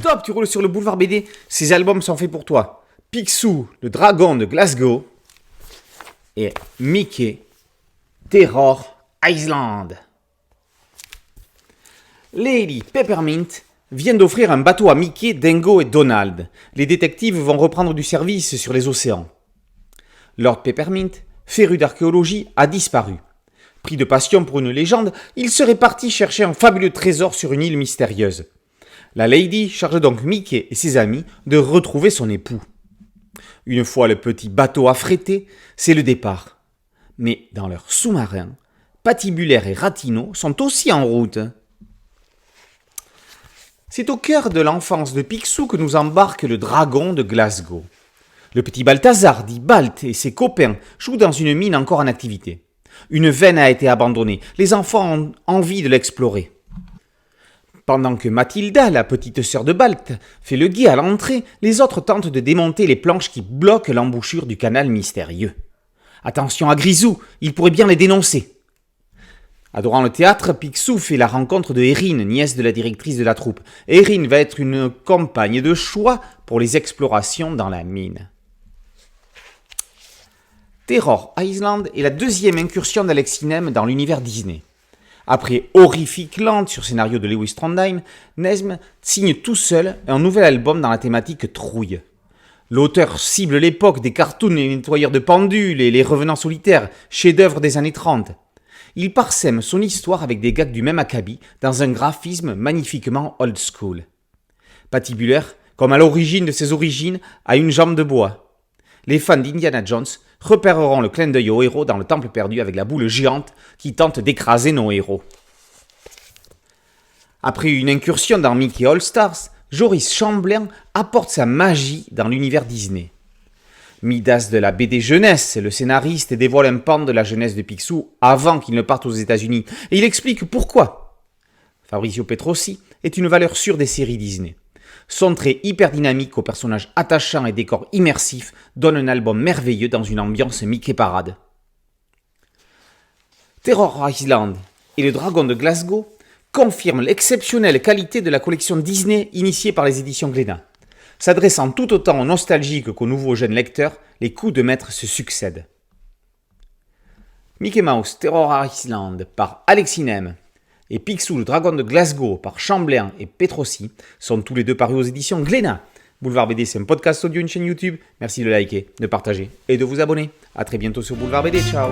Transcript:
Stop, tu roules sur le boulevard BD. Ces albums sont faits pour toi. Picsou, le dragon de Glasgow. Et Mickey, Terror Island. Lady Peppermint vient d'offrir un bateau à Mickey, Dingo et Donald. Les détectives vont reprendre du service sur les océans. Lord Peppermint, féru d'archéologie, a disparu. Pris de passion pour une légende, il serait parti chercher un fabuleux trésor sur une île mystérieuse. La Lady charge donc Mickey et ses amis de retrouver son époux. Une fois le petit bateau affrété, c'est le départ. Mais dans leur sous-marin, Patibulaire et Ratino sont aussi en route. C'est au cœur de l'enfance de Picsou que nous embarque le dragon de Glasgow. Le petit Balthazar, dit Balt, et ses copains jouent dans une mine encore en activité. Une veine a été abandonnée, les enfants ont envie de l'explorer. Pendant que Mathilda, la petite sœur de Balt, fait le guet à l'entrée, les autres tentent de démonter les planches qui bloquent l'embouchure du canal mystérieux. Attention à Grisou, il pourrait bien les dénoncer. Adorant le théâtre, Picsou fait la rencontre de Erin, nièce de la directrice de la troupe. Erin va être une compagne de choix pour les explorations dans la mine. Terror Island est la deuxième incursion d'Alexis Neme dans l'univers Disney. Après Horrific Land sur scénario de Lewis Trondheim, Neme signe tout seul un nouvel album dans la thématique trouille. L'auteur cible l'époque des cartoons, les nettoyeurs de pendules et les revenants solitaires, chefs-d'œuvre des années 30. Il parsème son histoire avec des gags du même acabit dans un graphisme magnifiquement old school. Patibulaire, comme à l'origine de ses origines, a une jambe de bois. Les fans d'Indiana Jones repéreront le clin d'œil au héros dans le temple perdu avec la boule géante qui tente d'écraser nos héros. Après une incursion dans Mickey All Stars, Joris Chamblain apporte sa magie dans l'univers Disney. Midas de la BD jeunesse, le scénariste dévoile un pan de la jeunesse de Picsou avant qu'il ne parte aux États-Unis, et il explique pourquoi. Fabrizio Petrossi est une valeur sûre des séries Disney. Son trait hyper dynamique aux personnages attachants et décors immersifs donne un album merveilleux dans une ambiance Mickey parade. Terror Island et le dragon de Glasgow confirment l'exceptionnelle qualité de la collection Disney initiée par les éditions Glénat. S'adressant tout autant aux nostalgiques qu'aux nouveaux jeunes lecteurs, les coups de maître se succèdent. Mickey Mouse Terror Island par Alexis Neme et Picsou le dragon de Glasgow par Chamblain et Petrossi sont tous les deux parus aux éditions Glénat. Boulevard BD, c'est un podcast audio, une chaîne YouTube. Merci de liker, de partager et de vous abonner. A très bientôt sur Boulevard BD. Ciao.